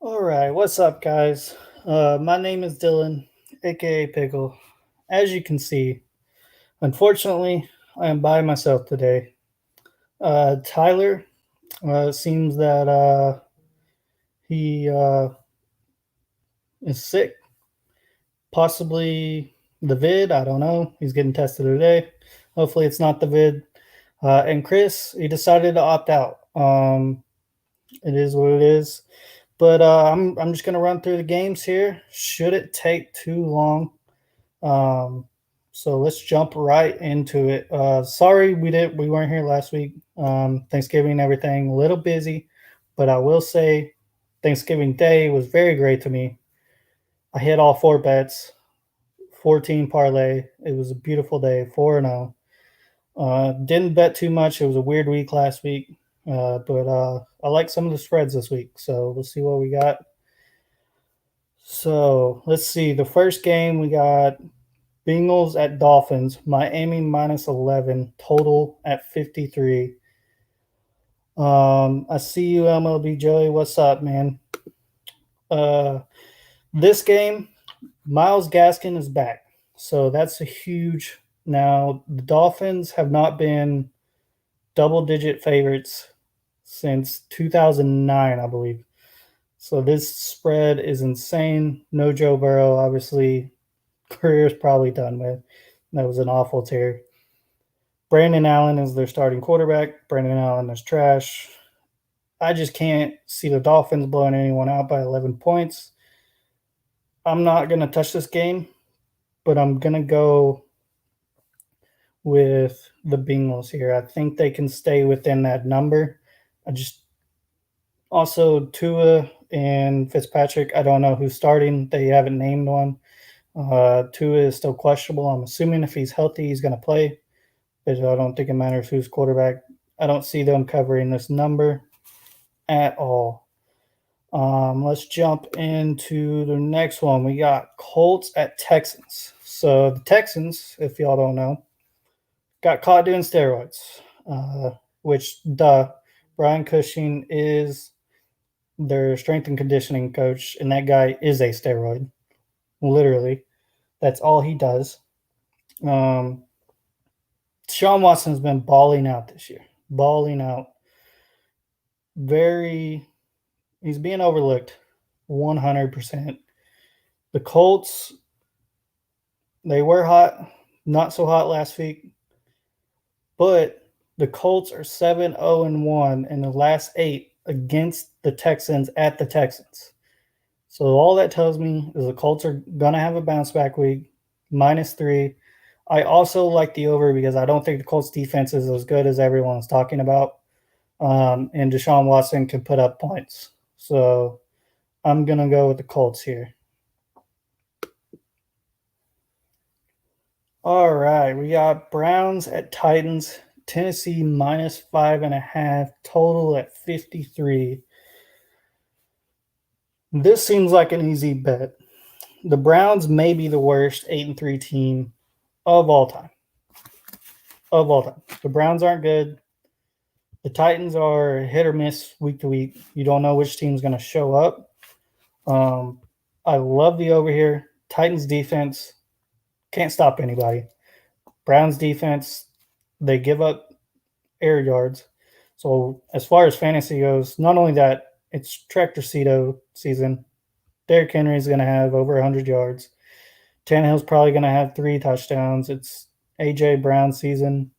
All right, what's up, guys? My name is Dylan, aka Pickle. As you can see, unfortunately, I am by myself today. Tyler seems that he is sick, possibly the vid. I don't know. He's getting tested today. Hopefully, it's not the vid. And Chris, he decided to opt out. It is what it is. But I'm just gonna run through the games here. Should it take too long? Um, so let's jump right into it. Sorry we weren't here last week. Thanksgiving and everything, a little busy, but I will say Thanksgiving Day was very great to me. I hit all four bets, 14 parlay. It was a beautiful day, 4-0. Didn't bet too much. It was a weird week last week, but I like some of the spreads this week. So we'll see what we got. So let's see. The first game we got Bengals at Dolphins, Miami minus 11, total at 53. I see you, MLB Joey. What's up, man? Uh, this game, Miles Gaskin is back. So that's a huge. Now, the Dolphins have not been double digit favorites since 2009, I believe. So this spread is insane. No Joe Burrow, obviously, career is probably done with. That was an awful tear. Brandon Allen is their starting quarterback. Brandon Allen is trash. I just can't see the Dolphins blowing anyone out by 11 points. I'm not going to touch this game, but I'm going to go with the Bengals here. I think they can stay within that number. I just also Tua and Fitzpatrick. I don't know who's starting. They haven't named one. Tua is still questionable. I'm assuming if he's healthy, he's going to play. But I don't think it matters who's quarterback. I don't see them covering this number at all. Let's jump into the next one. We got Colts at Texans. So the Texans, if y'all don't know, got caught doing steroids, which Brian Cushing is their strength and conditioning coach, and that guy is a steroid. Literally, that's all he does. Um, Sean Watson's been balling out this year, balling out. He's being overlooked 100%. The Colts, they were hot, not so hot last week, but the Colts are 7-0-1 in the last 8 against the Texans at the Texans. So all that tells me is the Colts are going to have a bounce back week, -3. I also like the over because I don't think the Colts defense is as good as everyone's talking about. And Deshaun Watson can put up points. So I'm going to go with the Colts here. All right, we got Browns at Titans, Tennessee -5.5, total at 53. This seems like an easy bet. The Browns may be the worst 8-3 team of all time. Of all time. The Browns aren't good. The Titans are hit or miss week to week. You don't know which team's going to show up. I love the over here. Titans defense can't stop anybody. Browns defense, they give up air yards. So as far as fantasy goes, not only that, it's Tractor Cedo season. Derrick Henry is going to have over 100 yards. Tannehill's probably going to have 3 touchdowns. It's A.J. Brown season.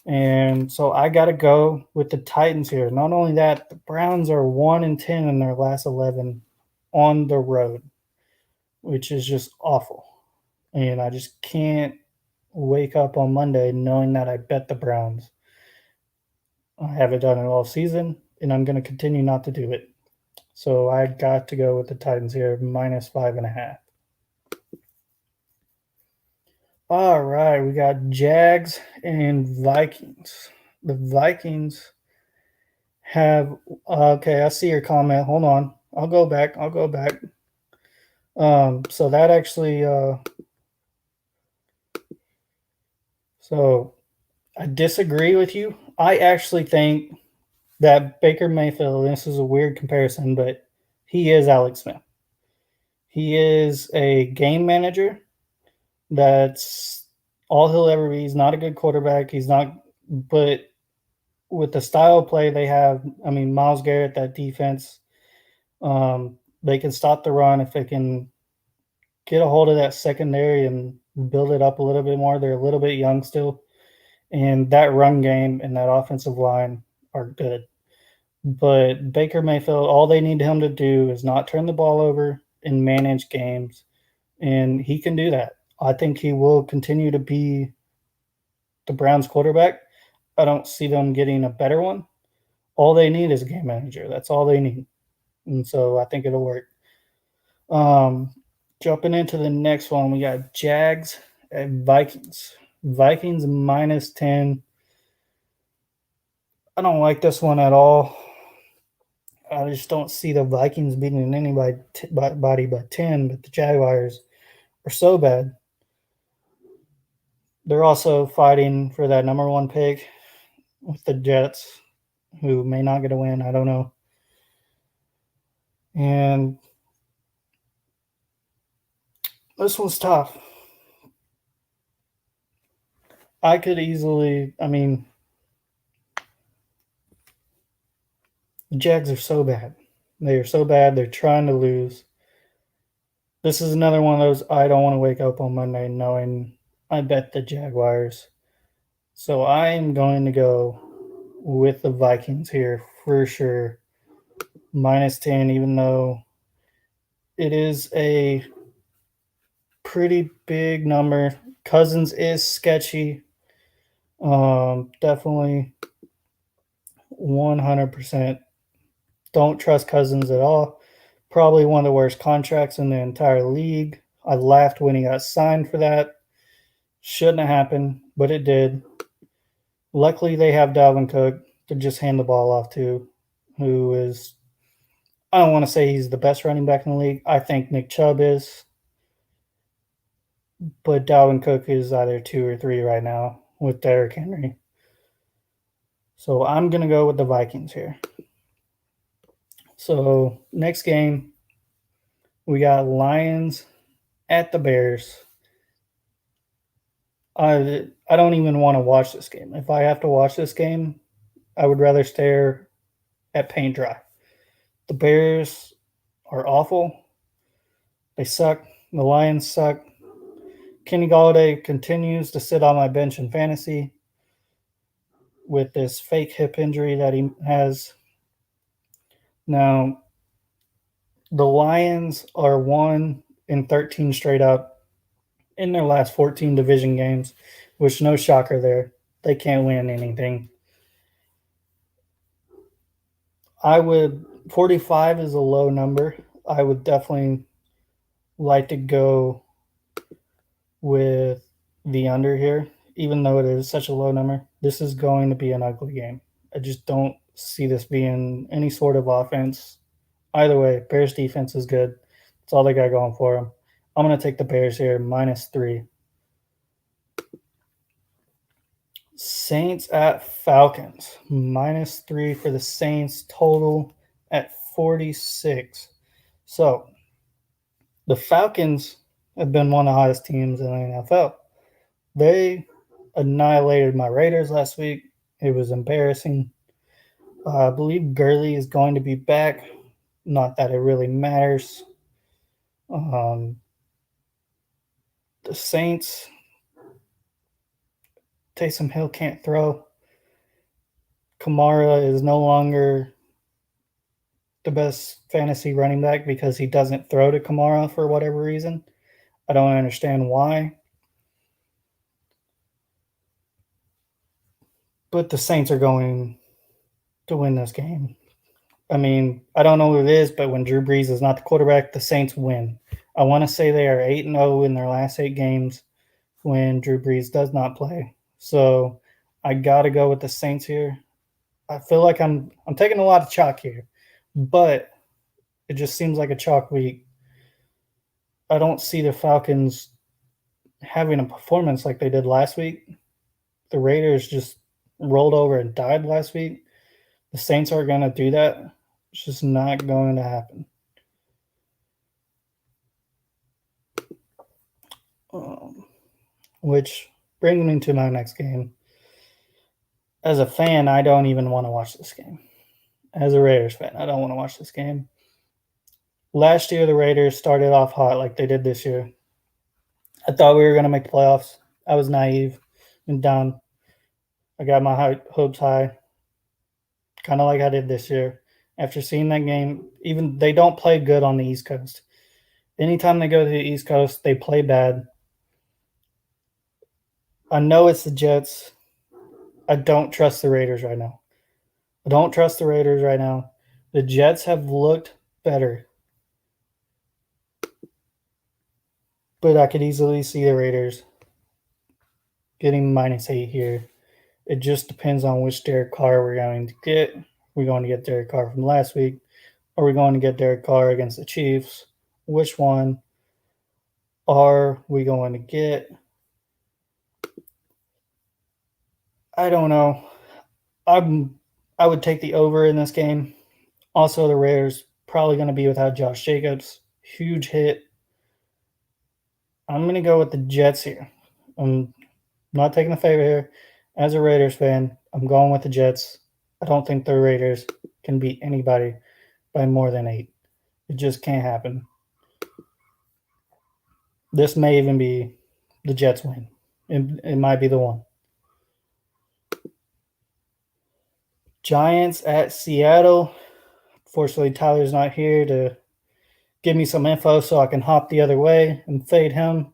And so I got to go with the Titans here. Not only that, the Browns are 1-10 in their last 11 on the road, which is just awful. And I just can't wake up on Monday knowing that I bet the Browns. I haven't done it all season, and I'm going to continue not to do it. So I got to go with the Titans here, -5.5. All right, we got Jags and Vikings. The Vikings have okay. I see your comment. Hold on, I'll go back. So that actually, so I disagree with you. I actually think that Baker Mayfield. This is a weird comparison, but he is Alex Smith. He is a game manager. That's all he'll ever be. He's not a good quarterback. He's not, but with the style of play they have, I mean, Myles Garrett, that defense, they can stop the run if they can get a hold of that secondary and build it up a little bit more. They're a little bit young still, and that run game and that offensive line are good. But Baker Mayfield, all they need him to do is not turn the ball over and manage games, and he can do that. I think he will continue to be the Browns quarterback. I don't see them getting a better one. All they need is a game manager. That's all they need. And so I think it'll work. Um, Jumping into the next one, we got Jags and Vikings. Vikings minus 10. I don't like this one at all. I just don't see the Vikings beating anybody but 10, but the Jaguars are so bad. They're also fighting for that number one pick with the Jets, who may not get a win. I don't know. And this one's tough. I could easily, I mean, the Jags are so bad. They are so bad. They're trying to lose. This is another one of those I don't want to wake up on Monday knowing I bet the Jaguars. So I am going to go with the Vikings here for sure. Minus 10, even though it is a pretty big number. Cousins is sketchy. Definitely 100% don't trust Cousins at all. Probably one of the worst contracts in the entire league. I laughed when he got signed for that. Shouldn't have happened, but it did. Luckily, they have Dalvin Cook to just hand the ball off to, who is, I don't want to say he's the best running back in the league. I think Nick Chubb is, but Dalvin Cook is either 2 or 3 right now with Derrick Henry. So I'm going to go with the Vikings here. So next game, we got Lions at the Bears. I don't even want to watch this game. If I have to watch this game, I would rather stare at paint dry. The Bears are awful. They suck. The Lions suck. Kenny Golladay continues to sit on my bench in fantasy with this fake hip injury that he has. Now, the Lions are 1-13 straight up in their last 14 division games, which no shocker there. They can't win anything. 45 is a low number. I would definitely like to go with the under here, even though it is such a low number. This is going to be an ugly game. I just don't see this being any sort of offense. Either way, Bears defense is good. That's all they got going for them. I'm going to take the Bears here, minus 3. Saints at Falcons, minus 3 for the Saints, total at 46. So the Falcons have been one of the hottest teams in the NFL. They annihilated my Raiders last week. It was embarrassing. I believe Gurley is going to be back. Not that it really matters. The Saints, Taysom Hill can't throw. Kamara is no longer the best fantasy running back because he doesn't throw to Kamara for whatever reason. I don't understand why. But the Saints are going to win this game. I mean, I don't know what it is, but when Drew Brees is not the quarterback, the Saints win. I want to say they are 8-0 in their last 8 games when Drew Brees does not play. So I got to go with the Saints here. I feel like I'm taking a lot of chalk here, but it just seems like a chalk week. I don't see the Falcons having a performance like they did last week. The Raiders just rolled over and died last week. The Saints aren't going to do that. It's just not going to happen. which brings me to my next game. As a fan, I don't even want to watch this game. As a Raiders fan, I don't want to watch this game. Last year, the Raiders started off hot like they did this year. I thought we were going to make the playoffs. I was naive and dumb. I got my hopes high, kind of like I did this year. After seeing that game, even they don't play good on the East Coast. Anytime they go to the East Coast, they play bad. I know it's the Jets. I don't trust the Raiders right now. I don't trust the Raiders right now. The Jets have looked better, but I could easily see the Raiders getting -8 here. It just depends on which Derek Carr we're going to get. We're going to get Derek Carr from last week. Are we going to get Derek Carr against the Chiefs? Which one are we going to get? I don't know. I would take the over in this game. Also, the Raiders probably going to be without Josh Jacobs. Huge hit. I'm going to go with the Jets here. I'm not taking a favor here. As a Raiders fan, I'm going with the Jets. I don't think the Raiders can beat anybody by more than 8. It just can't happen. This may even be the Jets win. It might be the one. Giants at Seattle. Fortunately, Tyler's not here to give me some info so I can hop the other way and fade him.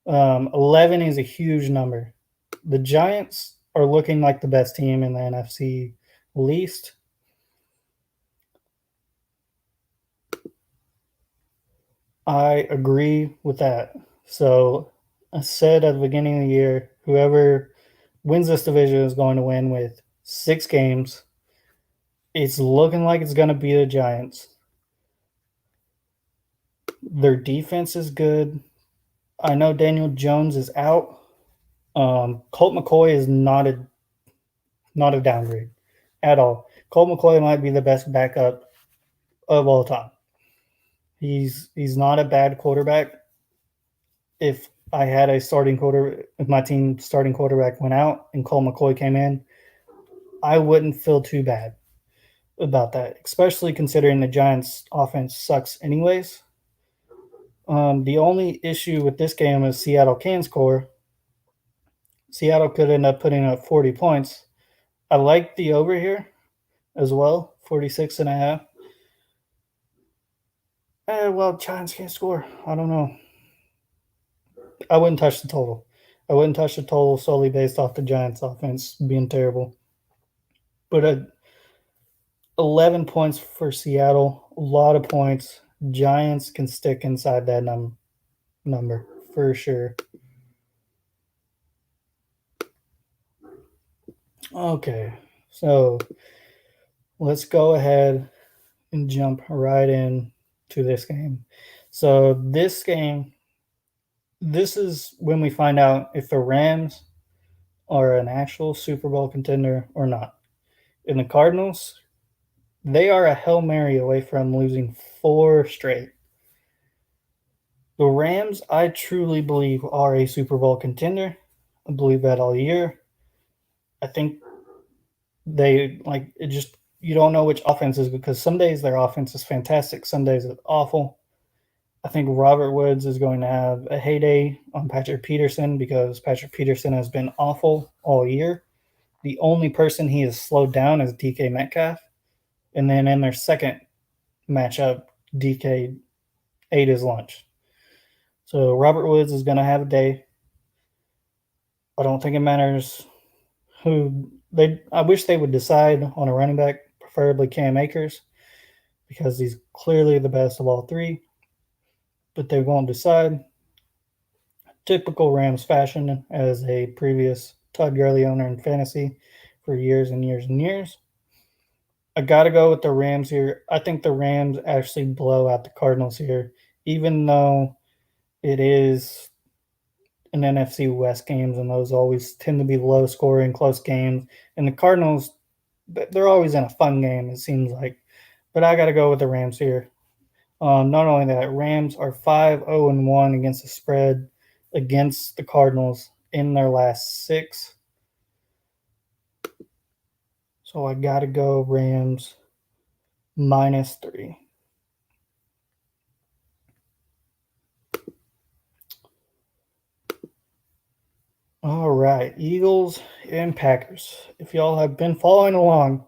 11 is a huge number. The Giants are looking like the best team in the NFC least. I agree with that. So I said at the beginning of the year, whoever wins this division is going to win with 6 games. It's looking like it's going to be the Giants. Their defense is good. I know Daniel Jones is out. Colt McCoy is not a downgrade at all. Colt McCoy might be the best backup of all time. He's not a bad quarterback. If my team starting quarterback went out and Colt McCoy came in, I wouldn't feel too bad about that, especially considering the Giants' offense sucks anyways. The only issue with this game is Seattle can score. Seattle could end up putting up 40 points. I like the over here as well, 46.5. Well, Giants can't score. I don't know. I wouldn't touch the total. I wouldn't touch the total solely based off the Giants' offense being terrible. But 11 points for Seattle, a lot of points. Giants can stick inside that number for sure. Okay, so let's go ahead and jump right in to this game. So this game, this is when we find out if the Rams are an actual Super Bowl contender or not. In the Cardinals, they are a Hail Mary away from losing 4 straight. The Rams, I truly believe, are a Super Bowl contender. I believe that all year. I think they you don't know which offense is because some days their offense is fantastic, some days it's awful. I think Robert Woods is going to have a heyday on Patrick Peterson because Patrick Peterson has been awful all year. The only person he has slowed down is DK Metcalf. And then in their second matchup, DK ate his lunch. So Robert Woods is going to have a day. I don't think it matters I wish they would decide on a running back, preferably Cam Akers, because he's clearly the best of all 3. But they won't decide. Typical Rams fashion as a previous Todd Gurley owner in fantasy for years and years and years. I got to go with the Rams here. I think the Rams actually blow out the Cardinals here, even though it is an NFC West games, and those always tend to be low scoring, close games. And the Cardinals, they're always in a fun game, it seems like. But I got to go with the Rams here. Not only that, Rams are 5-0-1 against the spread against the Cardinals in their last 6. So I got to go Rams -3. All right, Eagles and Packers. If y'all have been following along,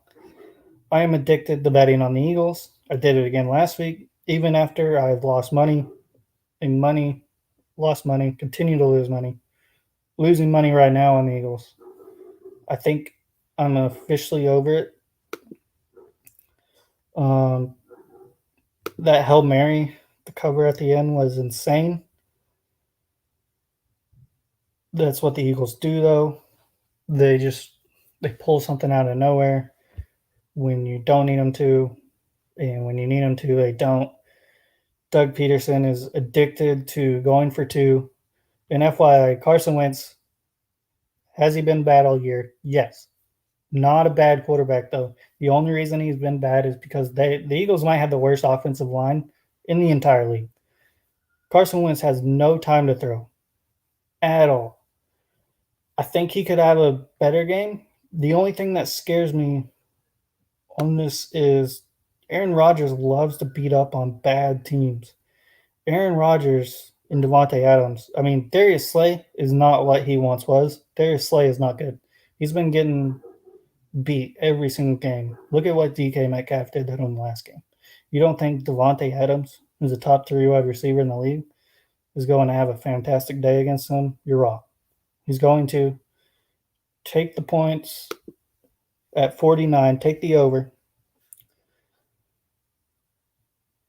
I am addicted to betting on the Eagles. I did it again last week, even after I've lost money, lost money, continue to lose money. Losing money right now on the Eagles. I think I'm officially over it. That Hail Mary, the cover at the end was insane. That's what the Eagles do, though. They pull something out of nowhere when you don't need them to, and when you need them to, they don't. Doug Peterson is addicted to going for 2. And FYI, Carson Wentz, has he been bad all year? Yes. Not a bad quarterback, though. The only reason he's been bad is because the Eagles might have the worst offensive line in the entire league. Carson Wentz has no time to throw at all. I think he could have a better game. The only thing that scares me on this is Aaron Rodgers loves to beat up on bad teams. Aaron Rodgers and Devontae Adams. I mean, Darius Slay is not what he once was. Darius Slay is not good. He's been getting beat every single game. Look at what DK Metcalf did to him last game. You don't think Devontae Adams, who's a top 3 wide receiver in the league, is going to have a fantastic day against him? You're wrong. He's going to take the points at 49, take the over.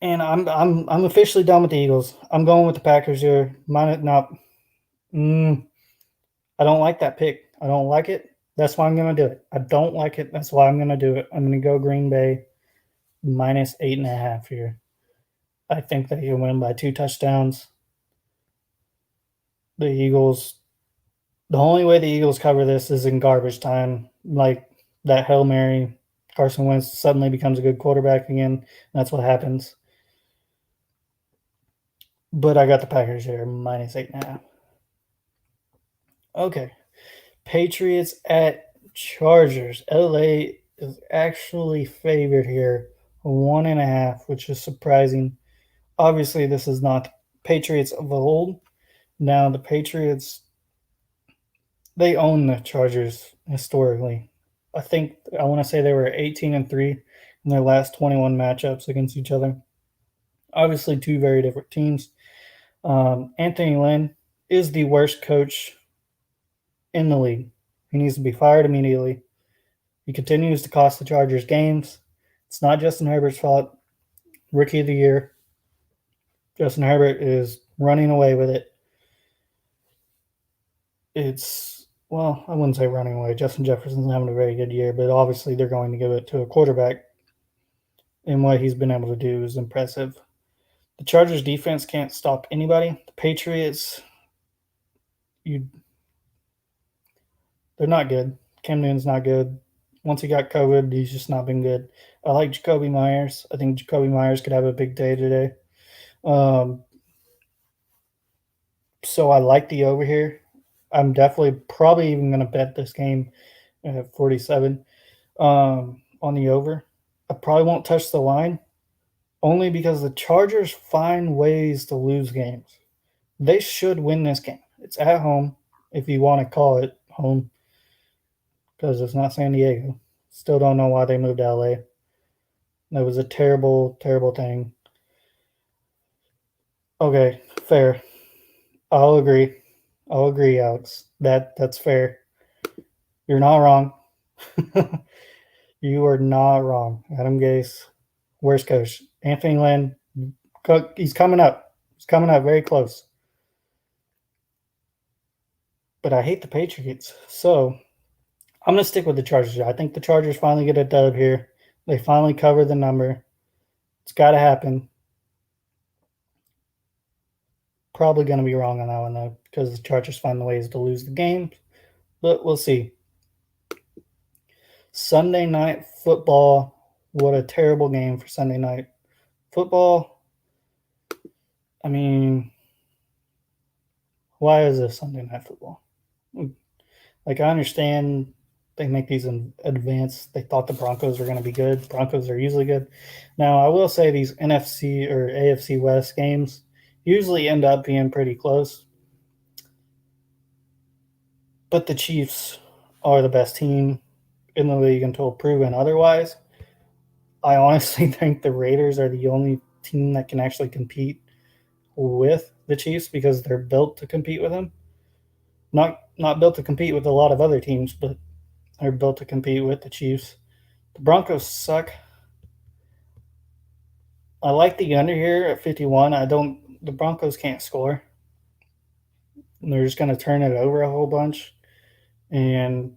And I'm officially done with the Eagles. I'm going with the Packers here. I don't like that pick. I don't like it. That's why I'm going to do it. I don't like it. That's why I'm going to do it. I'm going to go Green Bay -8.5 here. I think they can win by 2 touchdowns. The only way the Eagles cover this is in garbage time, like that Hail Mary. Carson Wentz suddenly becomes a good quarterback again. That's what happens. But I got the Packers here, -8.5. Okay. Patriots at Chargers. LA is actually favored here, 1.5, which is surprising. Obviously, this is not the Patriots of old. Now, the Patriots, they own the Chargers historically. I want to say they were 18-3 in their last 21 matchups against each other. Obviously, 2 very different teams. Anthony Lynn is the worst coach in the league. He needs to be fired immediately. He continues to cost the Chargers games. It's not Justin Herbert's fault. Rookie of the year. Justin Herbert is running away with it. I wouldn't say running away. Justin Jefferson's having a very good year, but obviously they're going to give it to a quarterback. And what he's been able to do is impressive. The Chargers defense can't stop anybody. The Patriots, they're not good. Cam Newton's not good. Once he got COVID, he's just not been good. I like Jacoby Myers. I think Jacoby Myers could have a big day today. So I like the over here. I'm probably even going to bet this game at 47 on the over. I probably won't touch the line only because the Chargers find ways to lose games. They should win this game. It's at home, if you want to call it home, because it's not San Diego. Still don't know why they moved to LA. That was a terrible, terrible thing. Okay, fair. I'll agree, Alex. That's fair. You're not wrong. You are not wrong. Adam Gase, worst coach. Anthony Lynn, he's coming up. He's coming up very close. But I hate the Patriots. So I'm going to stick with the Chargers. I think the Chargers finally get a dub here. They finally cover the number. It's got to happen. Probably going to be wrong on that one, though, because the Chargers find the ways to lose the game. But we'll see. Sunday night football. What a terrible game for Sunday night football. I mean, Why is this Sunday Night Football? Like, I understand they make these in advance. They thought the Broncos were going to be good. Broncos are usually good. Now, I will say these NFC or AFC West games usually end up being pretty close. But the Chiefs are the best team in the league until proven otherwise. I honestly think the Raiders are the only team that can actually compete with the Chiefs because they're built to compete with them. Not built to compete with a lot of other teams, but they're built to compete with the Chiefs. The Broncos suck. I like the under here at 51. The Broncos can't score. They're just going to turn it over a whole bunch. And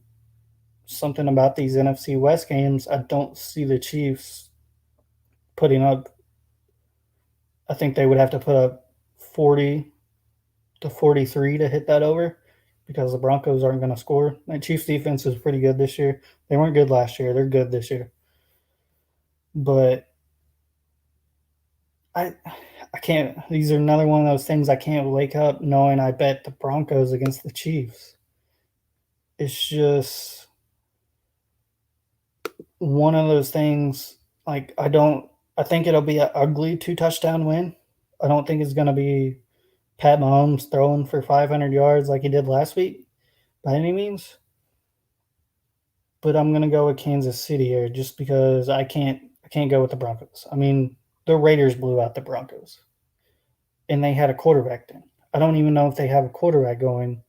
something about these NFC West games, I don't see the Chiefs putting up. I think they would have to put up 40 to 43 to hit that over because the Broncos aren't going to score. The Chiefs defense is pretty good this year. They weren't good last year. They're good this year. But I can't. These are another one of those things I can't wake up knowing I bet the Broncos against the Chiefs. It's just one of those things. Like, I think it'll be an ugly 2-touchdown win. I don't think it's going to be Pat Mahomes throwing for 500 yards like he did last week by any means. But I'm going to go with Kansas City here just because I can't go with the Broncos. I mean, the Raiders blew out the Broncos. And they had a quarterback then. I don't even know if they have a quarterback going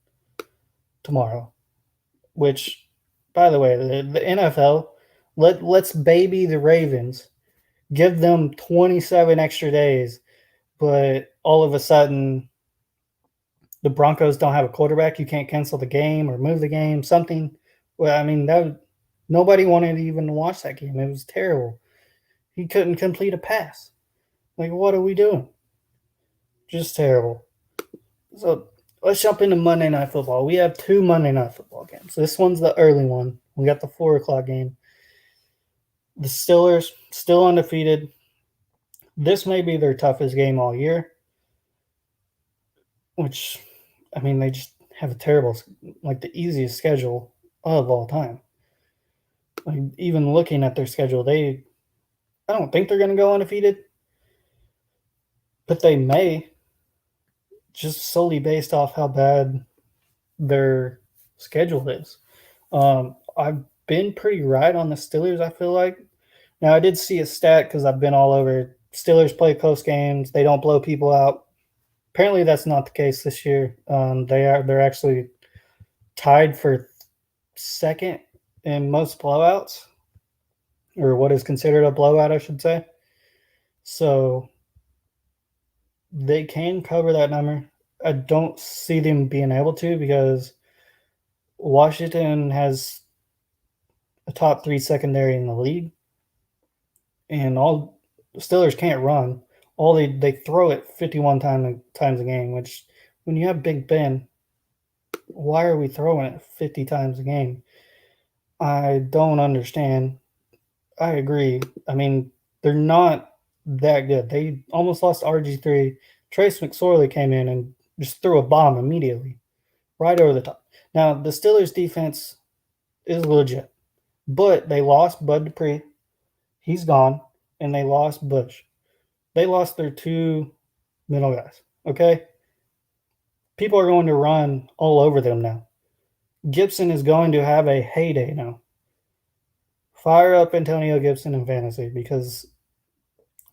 tomorrow. Which, by the way, the NFL, let's baby the Ravens, give them 27 extra days, but all of a sudden the Broncos don't have a quarterback. You can't cancel the game or move the game, something. Well, I mean, nobody wanted to even watch that game. It was terrible. He couldn't complete a pass. Like, what are we doing? Just terrible. So let's jump into Monday Night Football. We have 2 Monday Night Football games. This one's the early one. We got the 4 o'clock game. The Steelers still undefeated. This may be their toughest game all year, which, I mean, they just have a terrible, like the easiest schedule of all time. Like, even looking at their schedule, I don't think they're going to go undefeated, but they may, just solely based off how bad their schedule is. I've been pretty right on the Steelers, I feel like. Now, I did see a stat because I've been all over. Steelers play close games. They don't blow people out. Apparently, that's not the case this year. They're actually tied for second in most blowouts, or what is considered a blowout, I should say. So they can cover that number. I don't see them being able to because Washington has a top 3 secondary in the league, and all the Steelers can't run. All they throw it 51 times a game, which when you have Big Ben, why are we throwing it 50 times a game? I don't understand. I agree. I mean, they're not that good. They almost lost RG3. Trace McSorley came in and just threw a bomb immediately, right over the top. Now, the Steelers' defense is legit, but they lost Bud Dupree. He's gone, and they lost Bush. They lost their 2 middle guys, okay? People are going to run all over them now. Gibson is going to have a heyday now. Fire up Antonio Gibson in fantasy because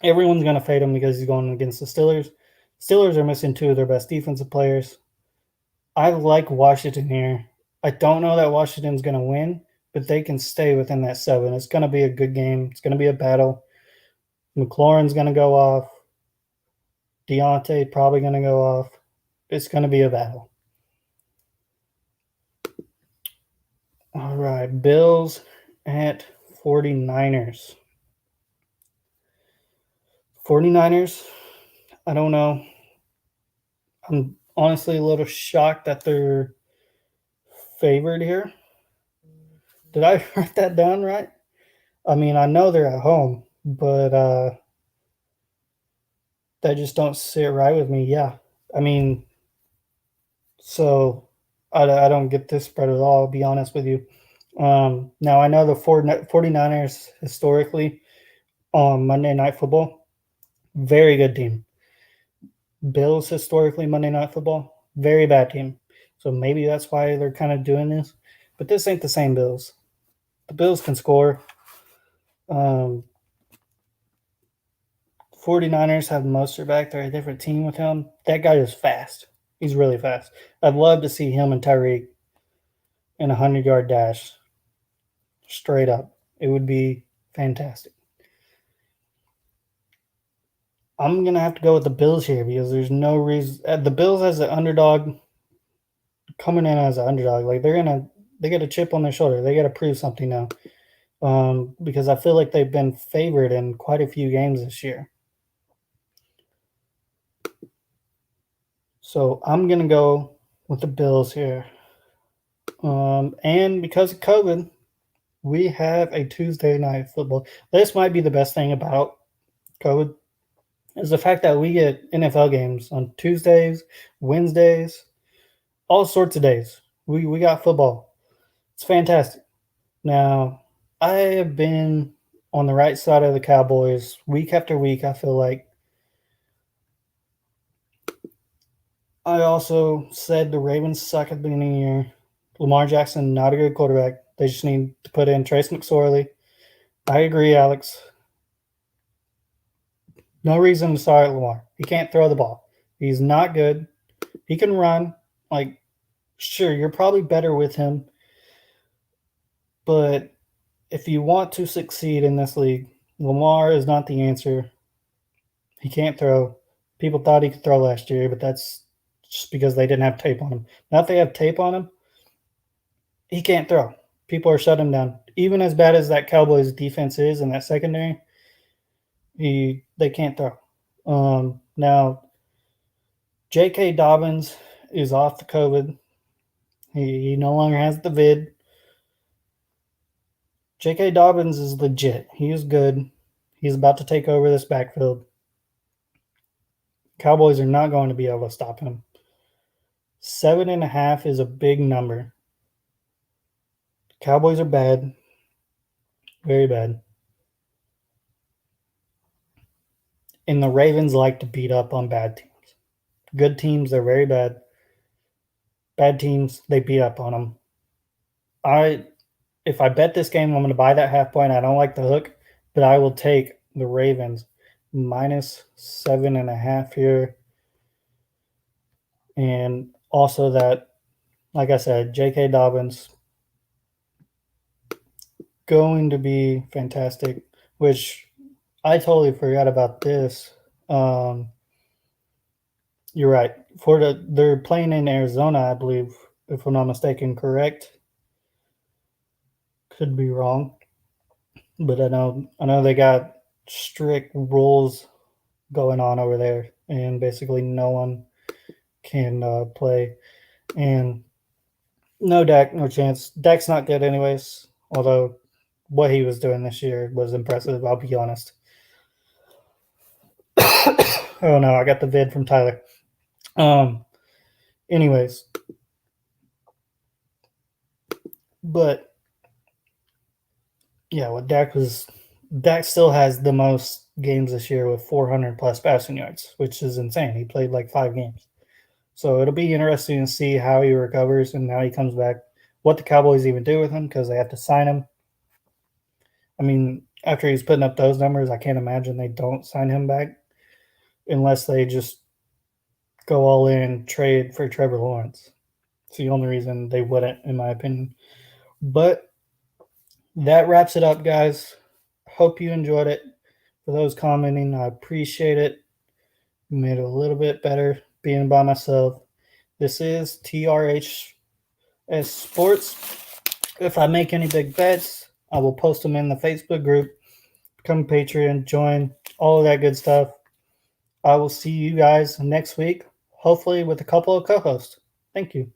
everyone's going to fade him because he's going against the Steelers. Steelers are missing 2 of their best defensive players. I like Washington here. I don't know that Washington's going to win, but they can stay within that 7. It's going to be a good game. It's going to be a battle. McLaurin's going to go off. Deontay probably going to go off. It's going to be a battle. All right, Bills at 49ers. 49ers, I don't know. I'm honestly a little shocked that they're favored here. Did I write that down right? I mean, I know they're at home, but that just don't sit right with me. Yeah. I mean, So I don't get this spread at all, I'll be honest with you. Now, I know the 49ers historically on Monday Night Football, very good team. Bills historically Monday Night Football, very bad team. So maybe that's why they're kind of doing this. But this ain't the same Bills. The Bills can score. Um, 49ers have Mostert back. They're a different team with him. That guy is fast. He's really fast. I'd love to see him and Tyreek in a 100-yard dash straight up. It would be fantastic. I'm going to have to go with the Bills here because there's no reason. The Bills as an underdog, coming in as an underdog, like they got a chip on their shoulder. They got to prove something now. Because I feel like they've been favored in quite a few games this year. So I'm going to go with the Bills here. And because of COVID, we have a Tuesday night football. This might be the best thing about COVID is the fact that we get NFL games on Tuesdays, Wednesdays, all sorts of days. We got football. It's fantastic. Now, I have been on the right side of the Cowboys week after week, I feel like. I also said the Ravens suck at the beginning of the year. Lamar Jackson, not a good quarterback. They just need to put in Trace McSorley. I agree, Alex. No reason to start Lamar. He can't throw the ball. He's not good. He can run. Like, sure, you're probably better with him. But if you want to succeed in this league, Lamar is not the answer. He can't throw. People thought he could throw last year, but that's just because they didn't have tape on him. Now, if they have tape on him, he can't throw. People are shutting him down. Even as bad as that Cowboys defense is in that secondary, they can't throw. Now, J.K. Dobbins is off the COVID. He no longer has the vid. J.K. Dobbins is legit. He is good. He's about to take over this backfield. Cowboys are not going to be able to stop him. 7.5 is a big number. Cowboys are bad. Very bad. And the Ravens like to beat up on bad teams. Good teams, they're very bad. Bad teams, they beat up on them. If I bet this game, I'm going to buy that half point. I don't like the hook, but I will take the Ravens minus 7.5 here. And also that, like I said, J.K. Dobbins going to be fantastic, which I totally forgot about this. You're right. They're playing in Arizona, I believe, if I'm not mistaken, correct? Could be wrong. But I know they got strict rules going on over there, and basically no one can play. And no Dak, no chance. Dak's not good anyways, although what he was doing this year was impressive, I'll be honest. Oh no, I got the vid from Tyler. Anyways. But yeah, what Dak still has the most games this year with 400 plus passing yards, which is insane. He played like 5 games. So it'll be interesting to see how he recovers and how he comes back. What the Cowboys even do with him because they have to sign him. I mean, after he's putting up those numbers, I can't imagine they don't sign him back unless they just go all in and trade for Trevor Lawrence. It's the only reason they wouldn't, in my opinion. But that wraps it up, guys. Hope you enjoyed it. For those commenting, I appreciate it. Made it a little bit better being by myself. This is TRHS Sports. If I make any big bets, I will post them in the Facebook group. Become a Patreon, join, all of that good stuff. I will see you guys next week, hopefully with a couple of co-hosts. Thank you.